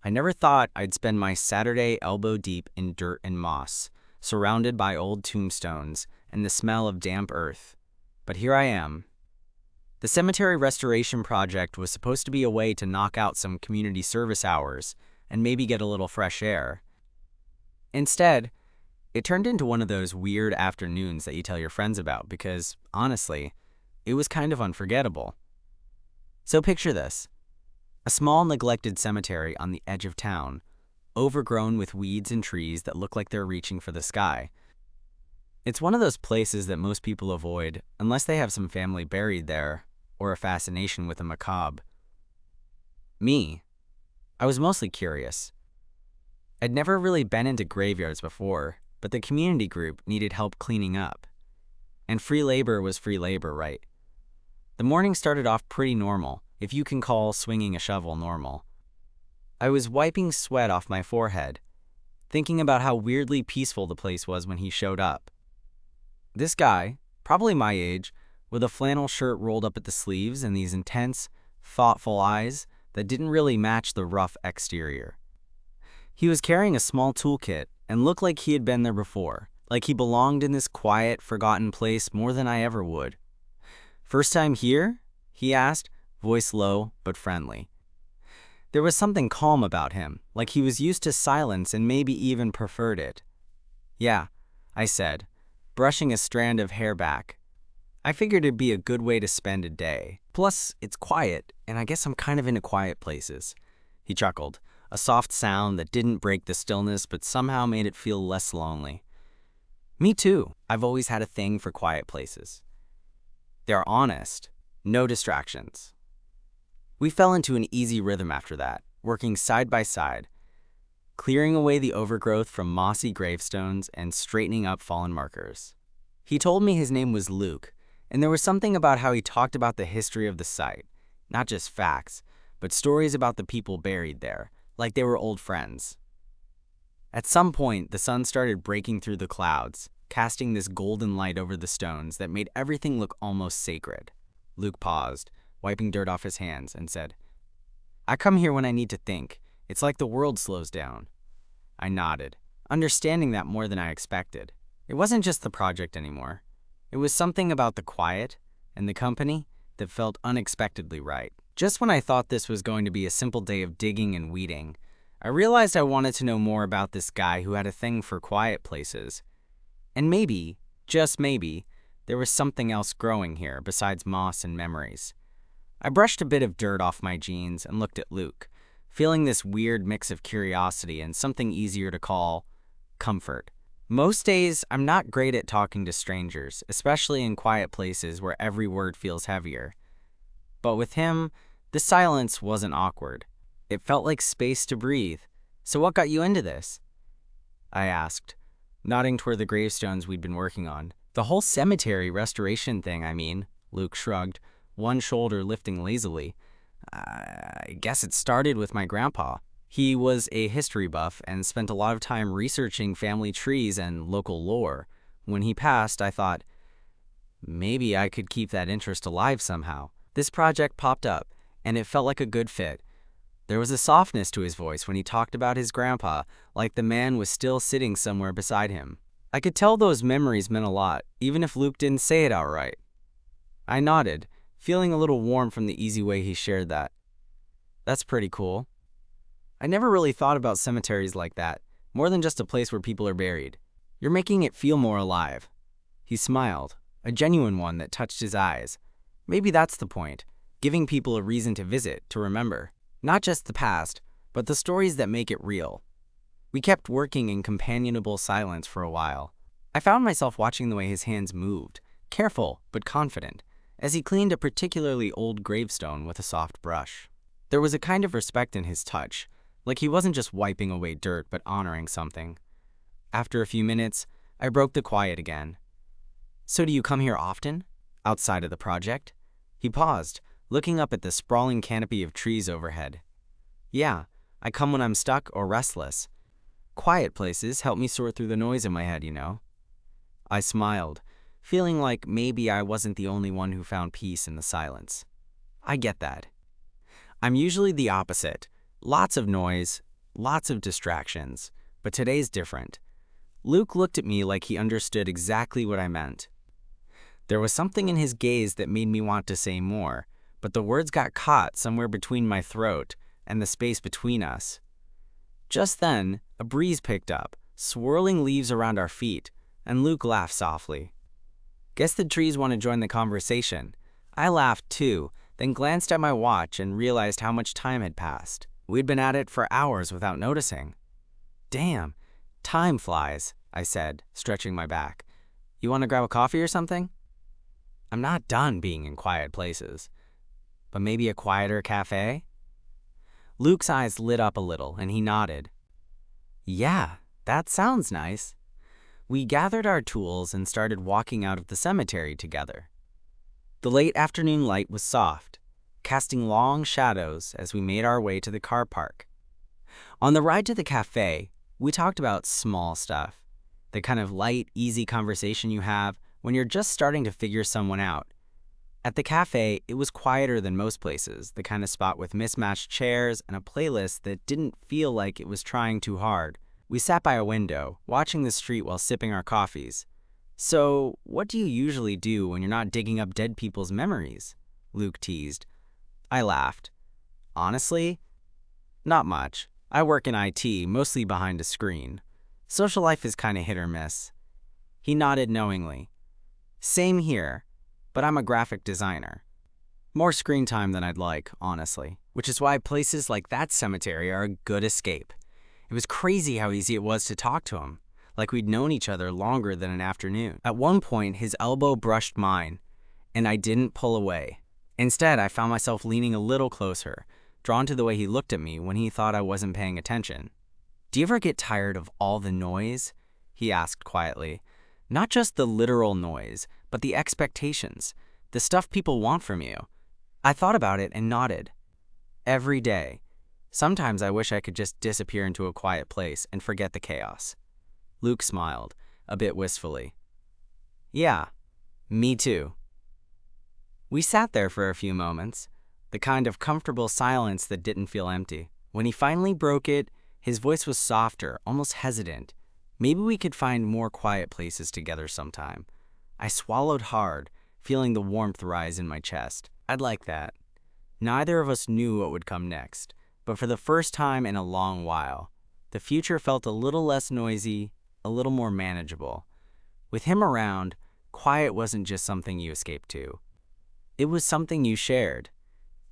I never thought I'd spend my Saturday elbow deep in dirt and moss, surrounded by old tombstones and the smell of damp earth. But here I am. The cemetery restoration project was supposed to be a way to knock out some community service hours and maybe get a little fresh air. Instead, it turned into one of those weird afternoons that you tell your friends about because, honestly, it was kind of unforgettable. So picture this. A small neglected cemetery on the edge of town, overgrown with weeds and trees that look like they're reaching for the sky. It's one of those places that most people avoid unless they have some family buried there or a fascination with the macabre. Me, I was mostly curious. I'd never really been into graveyards before, but the community group needed help cleaning up. And free labor was free labor, right? The morning started off pretty normal, if you can call swinging a shovel normal. I was wiping sweat off my forehead, thinking about how weirdly peaceful the place was when he showed up. This guy, probably my age, with a flannel shirt rolled up at the sleeves and these intense, thoughtful eyes that didn't really match the rough exterior. He was carrying a small toolkit and looked like he had been there before, like he belonged in this quiet, forgotten place more than I ever would. "First time here?" he asked, voice low but friendly. There was something calm about him, like he was used to silence and maybe even preferred it. "Yeah," I said, brushing a strand of hair back. I figured it'd be a good way to spend a day. Plus, it's quiet, and I guess I'm kind of into quiet places. He chuckled, a soft sound that didn't break the stillness but somehow made it feel less lonely. Me too. I've always had a thing for quiet places. They're honest, no distractions. We fell into an easy rhythm after that, working side by side, clearing away the overgrowth from mossy gravestones and straightening up fallen markers. He told me his name was Luke, and there was something about how he talked about the history of the site, not just facts, but stories about the people buried there, like they were old friends. At some point, the sun started breaking through the clouds, casting this golden light over the stones that made everything look almost sacred. Luke paused, wiping dirt off his hands, and said, "I come here when I need to think. It's like the world slows down." I nodded, understanding that more than I expected. It wasn't just the project anymore. It was something about the quiet and the company that felt unexpectedly right. Just when I thought this was going to be a simple day of digging and weeding, I realized I wanted to know more about this guy who had a thing for quiet places. And maybe, just maybe, there was something else growing here besides moss and memories. I brushed a bit of dirt off my jeans and looked at Luke, feeling this weird mix of curiosity and something easier to call comfort. Most days, I'm not great at talking to strangers, especially in quiet places where every word feels heavier. But with him, the silence wasn't awkward. It felt like space to breathe. "So what got you into this?" I asked, nodding toward the gravestones we'd been working on. "The whole cemetery restoration thing, I mean," Luke shrugged, one shoulder lifting lazily. "I guess it started with my grandpa. He was a history buff and spent a lot of time researching family trees and local lore. When he passed, I thought, maybe I could keep that interest alive somehow. This project popped up, and it felt like a good fit. There was a softness to his voice when he talked about his grandpa, like the man was still sitting somewhere beside him. I could tell those memories meant a lot, even if Luke didn't say it outright. I nodded, feeling a little warm from the easy way he shared that. "That's pretty cool. I never really thought about cemeteries like that, more than just a place where people are buried. You're making it feel more alive." He smiled, a genuine one that touched his eyes. Maybe that's the point, giving people a reason to visit, to remember. Not just the past, but the stories that make it real. We kept working in companionable silence for a while. I found myself watching the way his hands moved, careful but confident, as he cleaned a particularly old gravestone with a soft brush. There was a kind of respect in his touch, like he wasn't just wiping away dirt but honoring something. After a few minutes, I broke the quiet again. "So do you come here often, outside of the project?" He paused, looking up at the sprawling canopy of trees overhead. "Yeah, I come when I'm stuck or restless. Quiet places help me sort through the noise in my head, you know." I smiled, feeling like maybe I wasn't the only one who found peace in the silence. "I get that. I'm usually the opposite. Lots of noise, lots of distractions, but today's different. Luke looked at me like he understood exactly what I meant. There was something in his gaze that made me want to say more, but the words got caught somewhere between my throat and the space between us. Just then, a breeze picked up, swirling leaves around our feet, and Luke laughed softly. "Guess the trees want to join the conversation." I laughed too, then glanced at my watch and realized how much time had passed. We'd been at it for hours without noticing. "Damn, time flies," I said, stretching my back. "You want to grab a coffee or something?" I'm not done being in quiet places. But maybe a quieter cafe? Luke's eyes lit up a little, and he nodded. "Yeah, that sounds nice." We gathered our tools and started walking out of the cemetery together. The late afternoon light was soft, casting long shadows as we made our way to the car park. On the ride to the cafe, we talked about small stuff, the kind of light, easy conversation you have when you're just starting to figure someone out. At the cafe, it was quieter than most places, the kind of spot with mismatched chairs and a playlist that didn't feel like it was trying too hard. We sat by a window, watching the street while sipping our coffees. "So, what do you usually do when you're not digging up dead people's memories?" Luke teased. I laughed. "Honestly, not much. I work in IT, mostly behind a screen. Social life is kind of hit or miss." He nodded knowingly. "Same here, but I'm a graphic designer. More screen time than I'd like, honestly, which is why places like that cemetery are a good escape." It was crazy how easy it was to talk to him, like we'd known each other longer than an afternoon. At one point, his elbow brushed mine, and I didn't pull away. Instead, I found myself leaning a little closer, drawn to the way he looked at me when he thought I wasn't paying attention. "Do you ever get tired of all the noise?" he asked quietly. "Not just the literal noise, but the expectations, the stuff people want from you." I thought about it and nodded. "Every day. Sometimes I wish I could just disappear into a quiet place and forget the chaos." Luke smiled, a bit wistfully. "Yeah, me too." We sat there for a few moments, the kind of comfortable silence that didn't feel empty. When he finally broke it, his voice was softer, almost hesitant. "Maybe we could find more quiet places together sometime." I swallowed hard, feeling the warmth rise in my chest. I'd like that. Neither of us knew what would come next, but for the first time in a long while, the future felt a little less noisy, a little more manageable. With him around, quiet wasn't just something you escaped to. It was something you shared.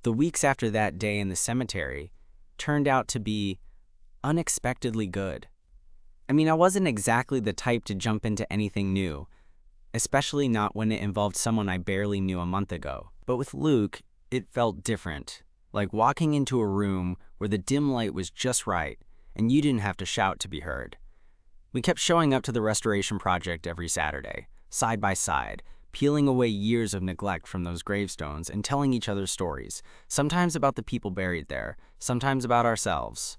The weeks after that day in the cemetery turned out to be unexpectedly good. I mean, I wasn't exactly the type to jump into anything new, especially not when it involved someone I barely knew a month ago. But with Luke, it felt different, like walking into a room where the dim light was just right and you didn't have to shout to be heard. We kept showing up to the restoration project every Saturday, side by side, peeling away years of neglect from those gravestones and telling each other stories, sometimes about the people buried there, sometimes about ourselves.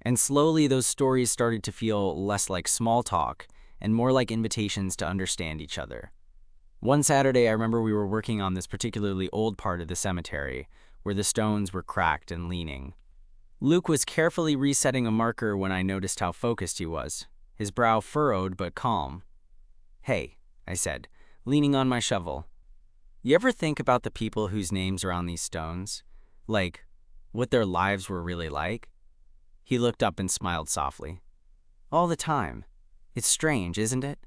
And slowly those stories started to feel less like small talk and more like invitations to understand each other. One Saturday, I remember we were working on this particularly old part of the cemetery, where the stones were cracked and leaning. Luke was carefully resetting a marker when I noticed how focused he was, his brow furrowed but calm. "Hey," I said, leaning on my shovel. "You ever think about the people whose names are on these stones? Like, what their lives were really like?" He looked up and smiled softly. "All the time. It's strange, isn't it?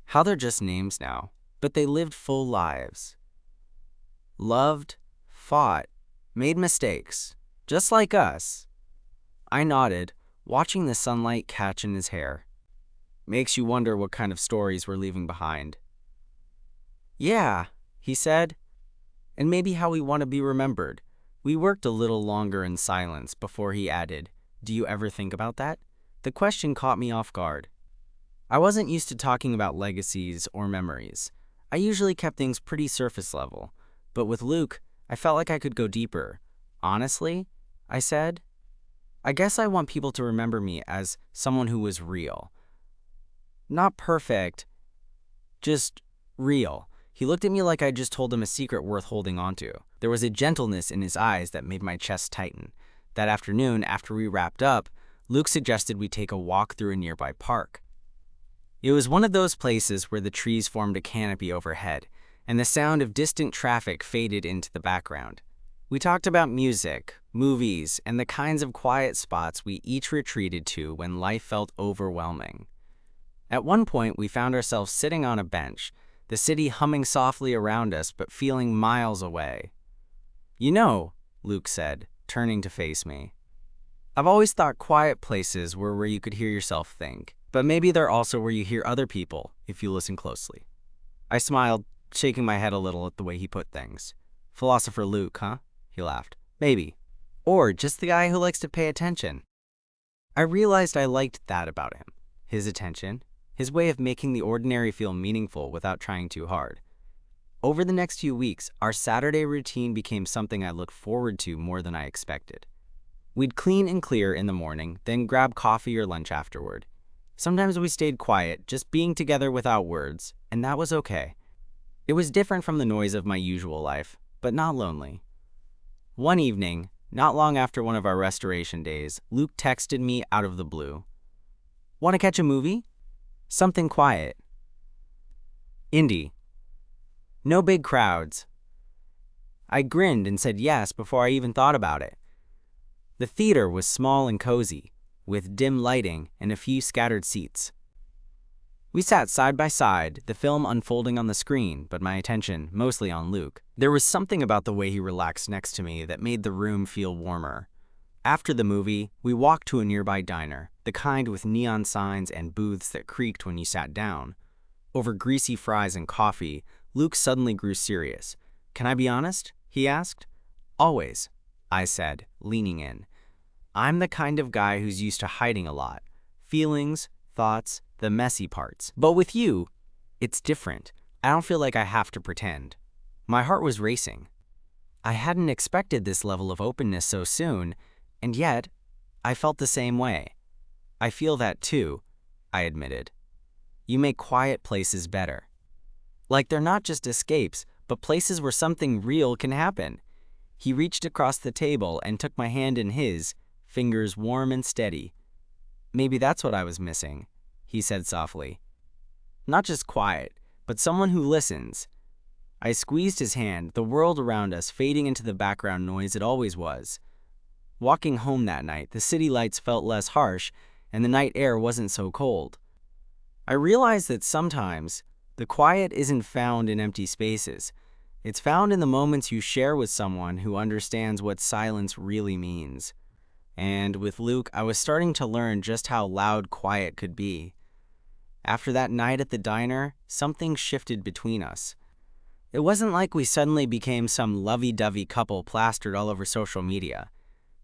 How they're just names now, but they lived full lives. Loved, fought, made mistakes, just like us." I nodded, watching the sunlight catch in his hair. "Makes you wonder what kind of stories we're leaving behind." "Yeah," he said, "and maybe how we want to be remembered." We worked a little longer in silence before he added, "Do you ever think about that?" The question caught me off guard. I wasn't used to talking about legacies or memories. I usually kept things pretty surface level, but with Luke, I felt like I could go deeper. "Honestly," I said, "I guess I want people to remember me as someone who was real. Not perfect, just real." He looked at me like I just told him a secret worth holding onto. There was a gentleness in his eyes that made my chest tighten. That afternoon, after we wrapped up, Luke suggested we take a walk through a nearby park. It was one of those places where the trees formed a canopy overhead, and the sound of distant traffic faded into the background. We talked about music, movies, and the kinds of quiet spots we each retreated to when life felt overwhelming. At one point, we found ourselves sitting on a bench, the city humming softly around us but feeling miles away. "You know," Luke said, turning to face me, "I've always thought quiet places were where you could hear yourself think, but maybe they're also where you hear other people if you listen closely." I smiled, shaking my head a little at the way he put things. "Philosopher Luke, huh?" He laughed. "Maybe. Or just the guy who likes to pay attention." I realized I liked that about him. His attention, his way of making the ordinary feel meaningful without trying too hard. Over the next few weeks, our Saturday routine became something I looked forward to more than I expected. We'd clean and clear in the morning, then grab coffee or lunch afterward. Sometimes we stayed quiet, just being together without words, and that was okay. It was different from the noise of my usual life, but not lonely. One evening, not long after one of our restoration days, Luke texted me out of the blue. "Want to catch a movie? Something quiet. Indie. No big crowds." I grinned and said yes before I even thought about it. The theater was small and cozy, with dim lighting and a few scattered seats. We sat side by side, the film unfolding on the screen, but my attention mostly on Luke. There was something about the way he relaxed next to me that made the room feel warmer. After the movie, we walked to a nearby diner, the kind with neon signs and booths that creaked when you sat down. Over greasy fries and coffee, Luke suddenly grew serious. "Can I be honest?" he asked. "Always," I said, leaning in. "I'm the kind of guy who's used to hiding a lot. Feelings, thoughts, the messy parts. But with you, it's different. I don't feel like I have to pretend." My heart was racing. I hadn't expected this level of openness so soon, and yet, I felt the same way. "I feel that too," I admitted. "You make quiet places better. Like they're not just escapes, but places where something real can happen." He reached across the table and took my hand in his, fingers warm and steady. "Maybe that's what I was missing," he said softly. "Not just quiet, but someone who listens." I squeezed his hand, the world around us fading into the background noise it always was. Walking home that night, the city lights felt less harsh, and the night air wasn't so cold. I realized that sometimes, the quiet isn't found in empty spaces. It's found in the moments you share with someone who understands what silence really means. And with Luke, I was starting to learn just how loud quiet could be. After that night at the diner, something shifted between us. It wasn't like we suddenly became some lovey-dovey couple plastered all over social media.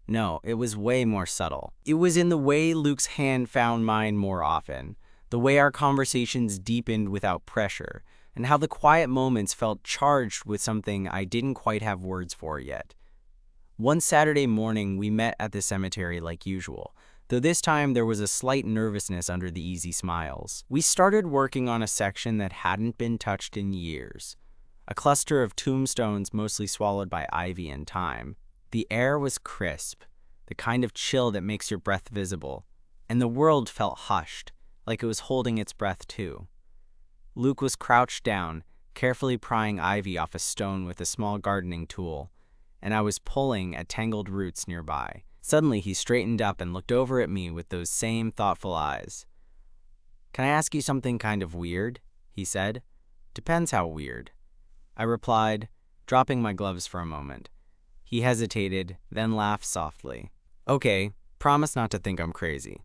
No, it was way more subtle. It was in the way Luke's hand found mine more often, the way our conversations deepened without pressure, and how the quiet moments felt charged with something I didn't quite have words for yet. One Saturday morning, we met at the cemetery like usual, though this time there was a slight nervousness under the easy smiles. We started working on a section that hadn't been touched in years. A cluster of tombstones mostly swallowed by ivy and time. The air was crisp, the kind of chill that makes your breath visible, and the world felt hushed, like it was holding its breath too. Luke was crouched down, carefully prying ivy off a stone with a small gardening tool, and I was pulling at tangled roots nearby. Suddenly he straightened up and looked over at me with those same thoughtful eyes. "Can I ask you something kind of weird?" he said. "Depends how weird." I replied, dropping my gloves for a moment. He hesitated, then laughed softly. "Okay, promise not to think I'm crazy.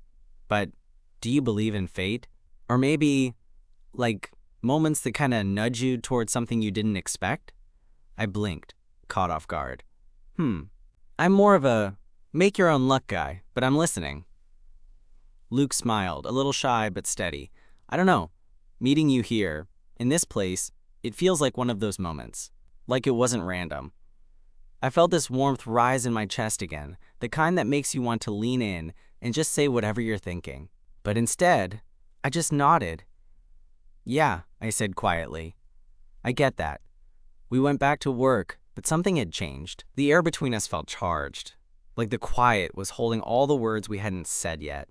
But do you believe in fate? Or maybe, like, moments that kind of nudge you towards something you didn't expect?" I blinked, caught off guard. I'm more of a make-your-own-luck guy, but I'm listening." Luke smiled, a little shy but steady. "I don't know. Meeting you here, in this place, it feels like one of those moments. Like it wasn't random." I felt this warmth rise in my chest again, the kind that makes you want to lean in and just say whatever you're thinking. But instead, I just nodded. "Yeah," I said quietly. "I get that." We went back to work, but something had changed. The air between us felt charged, like the quiet was holding all the words we hadn't said yet.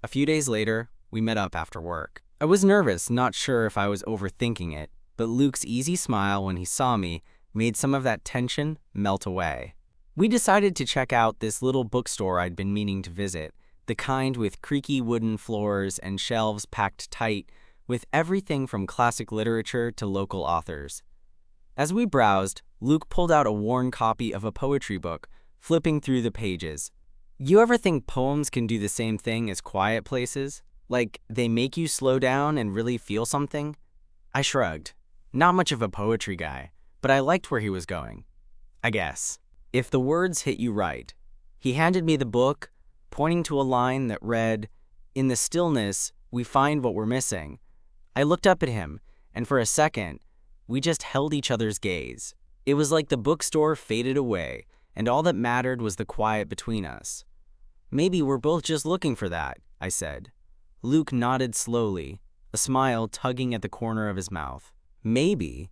A few days later, we met up after work. I was nervous, not sure if I was overthinking it, but Luke's easy smile when he saw me made some of that tension melt away. We decided to check out this little bookstore I'd been meaning to visit, the kind with creaky wooden floors and shelves packed tight with everything from classic literature to local authors. As we browsed, Luke pulled out a worn copy of a poetry book, flipping through the pages. You ever think poems can do the same thing as quiet places? Like they make you slow down and really feel something? I shrugged. Not much of a poetry guy, but I liked where he was going. I guess. If the words hit you right. He handed me the book, pointing to a line that read, "In the stillness, we find what we're missing." I looked up at him, and for a second, we just held each other's gaze. It was like the bookstore faded away, and all that mattered was the quiet between us. Maybe we're both just looking for that, I said. Luke nodded slowly, a smile tugging at the corner of his mouth. Maybe.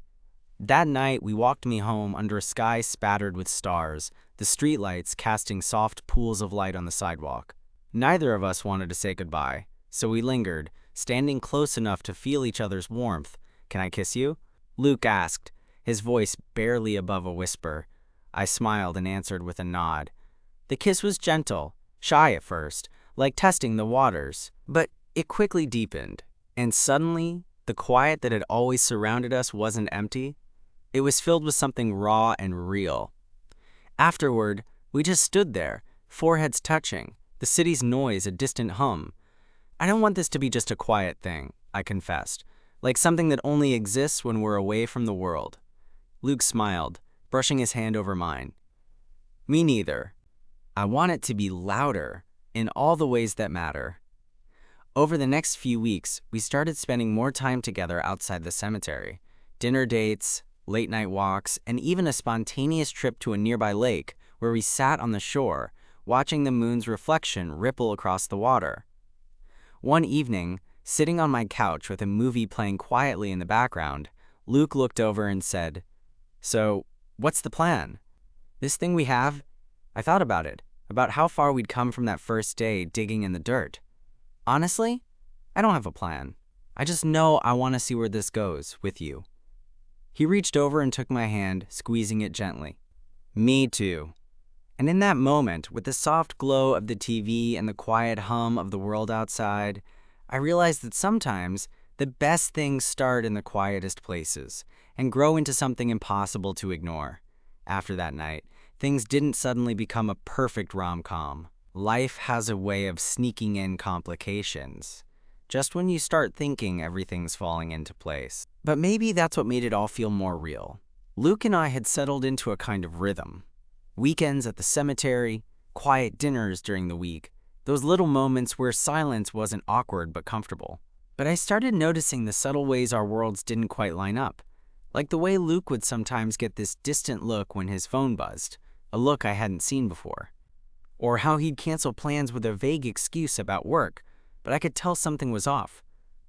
That night, we walked me home under a sky spattered with stars, the streetlights casting soft pools of light on the sidewalk. Neither of us wanted to say goodbye, so we lingered, standing close enough to feel each other's warmth. "Can I kiss you?" Luke asked, his voice barely above a whisper. I smiled and answered with a nod. The kiss was gentle, shy at first, like testing the waters, but it quickly deepened, and suddenly, the quiet that had always surrounded us wasn't empty. It was filled with something raw and real. Afterward, we just stood there, foreheads touching, the city's noise a distant hum. I don't want this to be just a quiet thing, I confessed, like something that only exists when we're away from the world. Luke smiled, brushing his hand over mine. Me neither. I want it to be louder, in all the ways that matter. Over the next few weeks, we started spending more time together outside the cemetery. Dinner dates, late-night walks, and even a spontaneous trip to a nearby lake where we sat on the shore, watching the moon's reflection ripple across the water. One evening, sitting on my couch with a movie playing quietly in the background, Luke looked over and said, "So, what's the plan?" "This thing we have?" I thought about it, about how far we'd come from that first day digging in the dirt. Honestly, I don't have a plan. I just know I want to see where this goes with you. He reached over and took my hand, squeezing it gently. Me too. And in that moment, with the soft glow of the TV and the quiet hum of the world outside, I realized that sometimes the best things start in the quietest places and grow into something impossible to ignore. After that night, things didn't suddenly become a perfect rom-com. Life has a way of sneaking in complications, just when you start thinking everything's falling into place. But maybe that's what made it all feel more real. Luke and I had settled into a kind of rhythm. Weekends at the cemetery, quiet dinners during the week, those little moments where silence wasn't awkward but comfortable. But I started noticing the subtle ways our worlds didn't quite line up, like the way Luke would sometimes get this distant look when his phone buzzed, a look I hadn't seen before. Or how he'd cancel plans with a vague excuse about work, but I could tell something was off.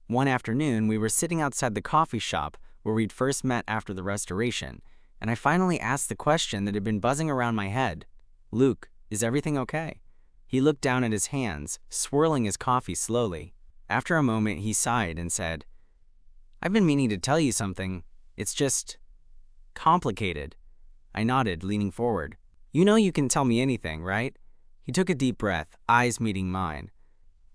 One afternoon, we were sitting outside the coffee shop where we'd first met after the restoration, and I finally asked the question that had been buzzing around my head. "Luke, is everything okay?" He looked down at his hands, swirling his coffee slowly. After a moment, he sighed and said, "I've been meaning to tell you something. It's just complicated." I nodded, leaning forward. "You know you can tell me anything, right?" He took a deep breath, eyes meeting mine.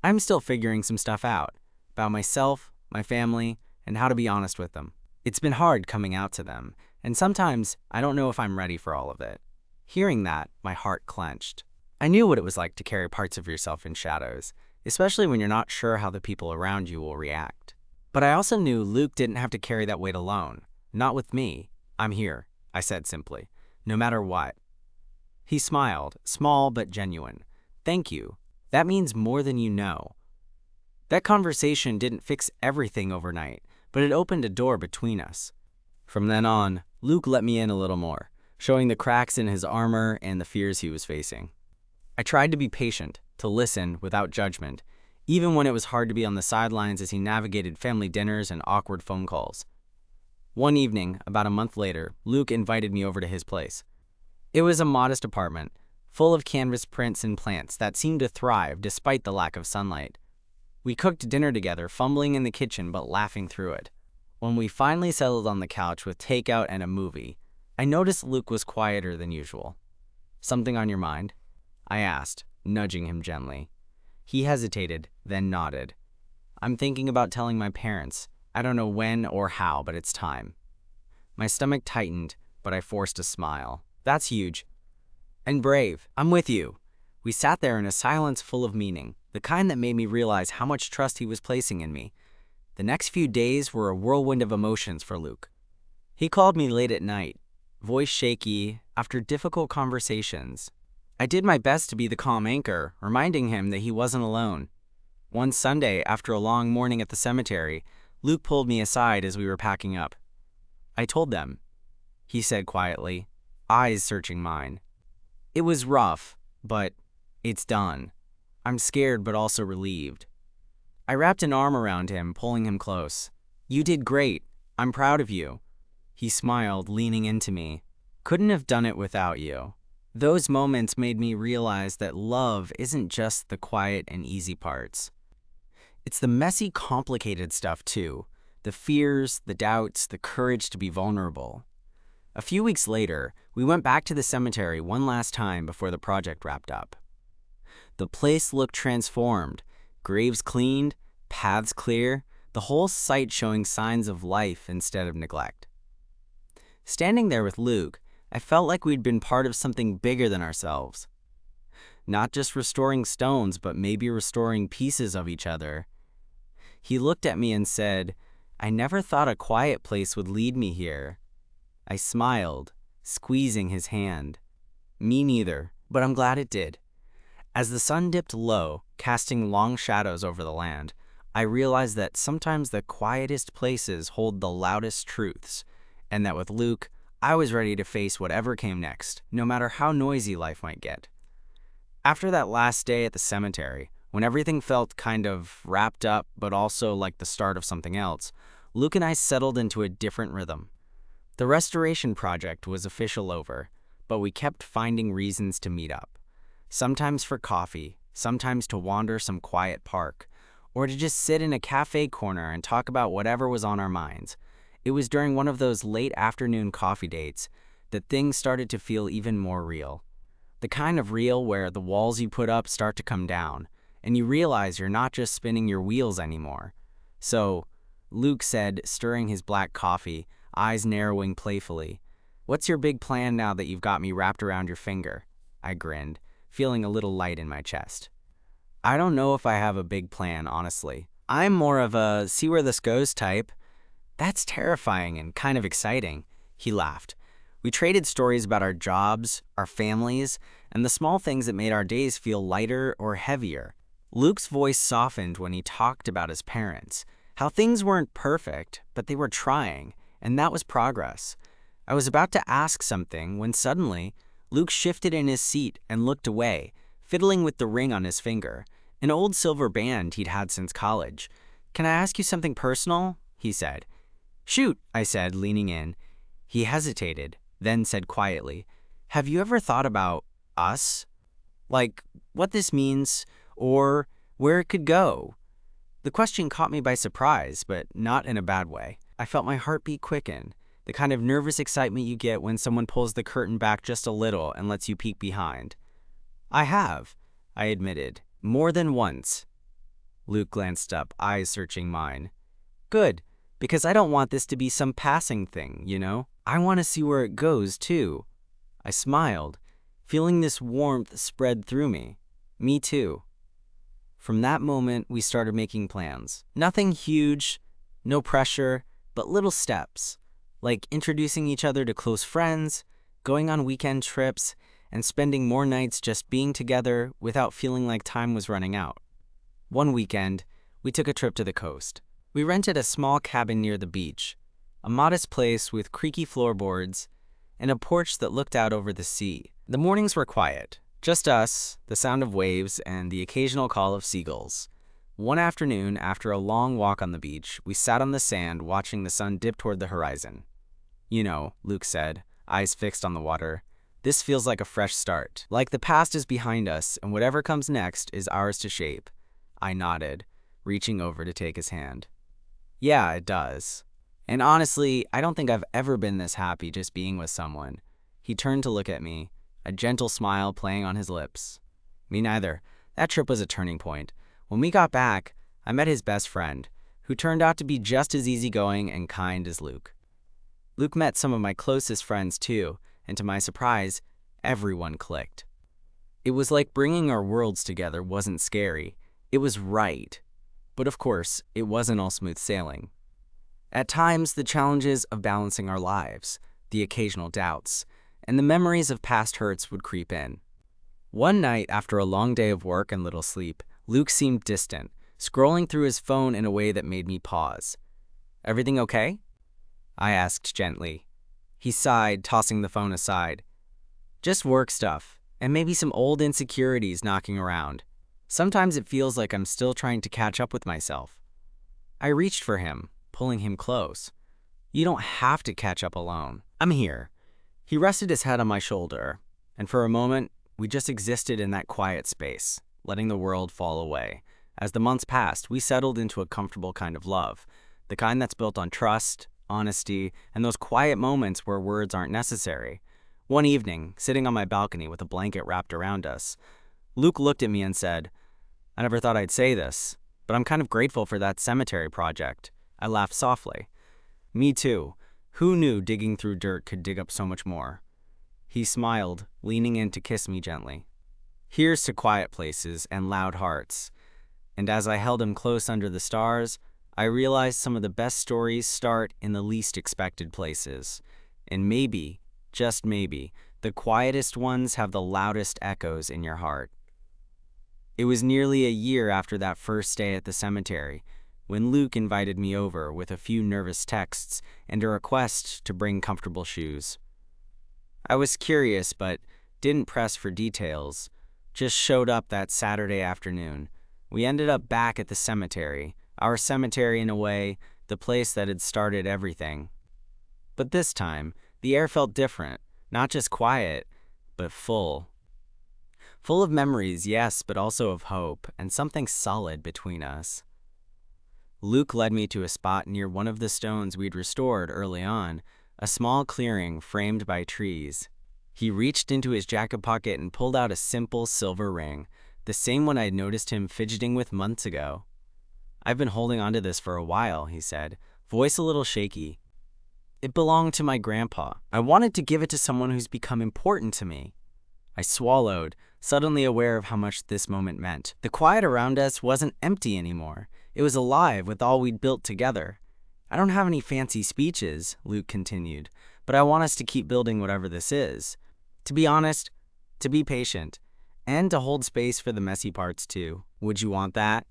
"I'm still figuring some stuff out, about myself, my family, and how to be honest with them. It's been hard coming out to them, and sometimes I don't know if I'm ready for all of it." Hearing that, my heart clenched. I knew what it was like to carry parts of yourself in shadows, especially when you're not sure how the people around you will react. But I also knew Luke didn't have to carry that weight alone. Not with me. "I'm here," I said simply, "no matter what." He smiled, small but genuine. "Thank you. That means more than you know." That conversation didn't fix everything overnight, but it opened a door between us. From then on, Luke let me in a little more, showing the cracks in his armor and the fears he was facing. I tried to be patient, to listen without judgment, even when it was hard to be on the sidelines as he navigated family dinners and awkward phone calls. One evening, about a month later, Luke invited me over to his place. It was a modest apartment, full of canvas prints and plants that seemed to thrive despite the lack of sunlight. We cooked dinner together, fumbling in the kitchen but laughing through it. When we finally settled on the couch with takeout and a movie, I noticed Luke was quieter than usual. "Something on your mind?" I asked, nudging him gently. He hesitated, then nodded. "I'm thinking about telling my parents. I don't know when or how, but it's time." My stomach tightened, but I forced a smile. "That's huge. And brave. I'm with you." We sat there in a silence full of meaning, the kind that made me realize how much trust he was placing in me. The next few days were a whirlwind of emotions for Luke. He called me late at night, voice shaky, after difficult conversations. I did my best to be the calm anchor, reminding him that he wasn't alone. One Sunday, after a long morning at the cemetery, Luke pulled me aside as we were packing up. "I told them," he said quietly, eyes searching mine. "It was rough, but it's done. I'm scared but also relieved." I wrapped an arm around him, pulling him close. "You did great. I'm proud of you." He smiled, leaning into me. "Couldn't have done it without you." Those moments made me realize that love isn't just the quiet and easy parts. It's the messy, complicated stuff too. The fears, the doubts, the courage to be vulnerable. A few weeks later, we went back to the cemetery one last time before the project wrapped up. The place looked transformed, graves cleaned, paths clear, the whole site showing signs of life instead of neglect. Standing there with Luke, I felt like we'd been part of something bigger than ourselves. Not just restoring stones, but maybe restoring pieces of each other. He looked at me and said, "I never thought a quiet place would lead me here." I smiled, squeezing his hand. "Me neither, but I'm glad it did." As the sun dipped low, casting long shadows over the land, I realized that sometimes the quietest places hold the loudest truths, and that with Luke, I was ready to face whatever came next, no matter how noisy life might get. After that last day at the cemetery, when everything felt kind of wrapped up but also like the start of something else, Luke and I settled into a different rhythm. The restoration project was official over, but we kept finding reasons to meet up. Sometimes for coffee, sometimes to wander some quiet park, or to just sit in a cafe corner and talk about whatever was on our minds. It was during one of those late afternoon coffee dates that things started to feel even more real. The kind of real where the walls you put up start to come down, and you realize you're not just spinning your wheels anymore. "So," Luke said, stirring his black coffee, eyes narrowing playfully, "what's your big plan now that you've got me wrapped around your finger?" I grinned, feeling a little light in my chest. "I don't know if I have a big plan, honestly. I'm more of a see where this goes type." "That's terrifying and kind of exciting," he laughed. We traded stories about our jobs, our families, and the small things that made our days feel lighter or heavier. Luke's voice softened when he talked about his parents, how things weren't perfect, but they were trying, and that was progress. I was about to ask something when suddenly, Luke shifted in his seat and looked away, fiddling with the ring on his finger, an old silver band he'd had since college. "Can I ask you something personal?" he said. "Shoot," I said, leaning in. He hesitated, then said quietly, "Have you ever thought about us? Like, what this means, or where it could go?" The question caught me by surprise, but not in a bad way. I felt my heartbeat quicken, the kind of nervous excitement you get when someone pulls the curtain back just a little and lets you peek behind. "I have," I admitted, "more than once." Luke glanced up, eyes searching mine. "Good. Because I don't want this to be some passing thing, you know? I want to see where it goes, too." I smiled, feeling this warmth spread through me. Me too. From that moment, we started making plans. Nothing huge, no pressure, but little steps, like introducing each other to close friends, going on weekend trips, and spending more nights just being together without feeling like time was running out. One weekend, we took a trip to the coast. We rented a small cabin near the beach, a modest place with creaky floorboards and a porch that looked out over the sea. The mornings were quiet, just us, the sound of waves, and the occasional call of seagulls. One afternoon, after a long walk on the beach, we sat on the sand watching the sun dip toward the horizon. "You know," Luke said, eyes fixed on the water, This feels like a fresh start. Like the past is behind us, and whatever comes next is ours to shape. I nodded, reaching over to take his hand. Yeah, it does. And honestly, I don't think I've ever been this happy just being with someone. He turned to look at me, a gentle smile playing on his lips. Me neither. That trip was a turning point. When we got back, I met his best friend, who turned out to be just as easygoing and kind as Luke. Luke met some of my closest friends too, and to my surprise, everyone clicked. It was like bringing our worlds together wasn't scary. It was right. But of course, it wasn't all smooth sailing. At times, the challenges of balancing our lives, the occasional doubts, and the memories of past hurts would creep in. One night, after a long day of work and little sleep, Luke seemed distant, scrolling through his phone in a way that made me pause. "Everything okay?" I asked gently. He sighed, tossing the phone aside. "Just work stuff, and maybe some old insecurities knocking around. Sometimes it feels like I'm still trying to catch up with myself." I reached for him, pulling him close. "You don't have to catch up alone. I'm here." He rested his head on my shoulder, and for a moment, we just existed in that quiet space, letting the world fall away. As the months passed, we settled into a comfortable kind of love, the kind that's built on trust, honesty, and those quiet moments where words aren't necessary. One evening, sitting on my balcony with a blanket wrapped around us, Luke looked at me and said, "I never thought I'd say this, but I'm kind of grateful for that cemetery project." I laughed softly. "Me too. Who knew digging through dirt could dig up so much more?" He smiled, leaning in to kiss me gently. "Here's to quiet places and loud hearts." And as I held him close under the stars, I realized some of the best stories start in the least expected places. And maybe, just maybe, the quietest ones have the loudest echoes in your heart. It was nearly a year after that first day at the cemetery, when Luke invited me over with a few nervous texts and a request to bring comfortable shoes. I was curious, but didn't press for details. Just showed up that Saturday afternoon. We ended up back at the cemetery, our cemetery in a way, the place that had started everything. But this time, the air felt different, not just quiet, but full. Full of memories, yes, but also of hope, and something solid between us. Luke led me to a spot near one of the stones we'd restored early on, a small clearing framed by trees. He reached into his jacket pocket and pulled out a simple silver ring, the same one I'd noticed him fidgeting with months ago. "I've been holding onto this for a while," he said, voice a little shaky. "It belonged to my grandpa. I wanted to give it to someone who's become important to me." I swallowed, suddenly aware of how much this moment meant. The quiet around us wasn't empty anymore. It was alive with all we'd built together. "I don't have any fancy speeches," Luke continued, "but I want us to keep building whatever this is. To be honest, to be patient, and to hold space for the messy parts too. Would you want that?"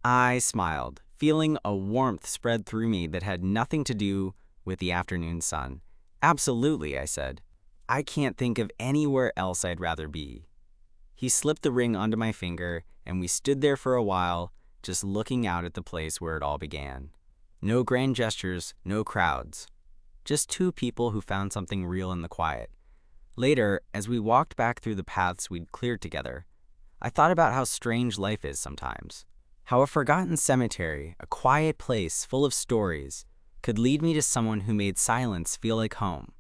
I smiled, feeling a warmth spread through me that had nothing to do with the afternoon sun. "Absolutely," I said. "I can't think of anywhere else I'd rather be." He slipped the ring onto my finger, and we stood there for a while, just looking out at the place where it all began. No grand gestures, no crowds. Just two people who found something real in the quiet. Later, as we walked back through the paths we'd cleared together, I thought about how strange life is sometimes. How a forgotten cemetery, a quiet place full of stories, could lead me to someone who made silence feel like home.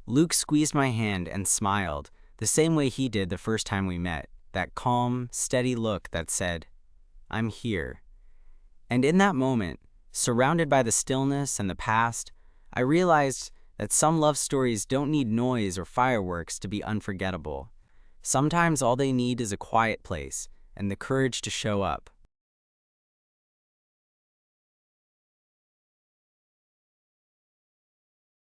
Luke squeezed my hand and smiled, the same way he did the first time we met, that calm, steady look that said, "I'm here." And in that moment, surrounded by the stillness and the past, I realized that some love stories don't need noise or fireworks to be unforgettable. Sometimes all they need is a quiet place and the courage to show up.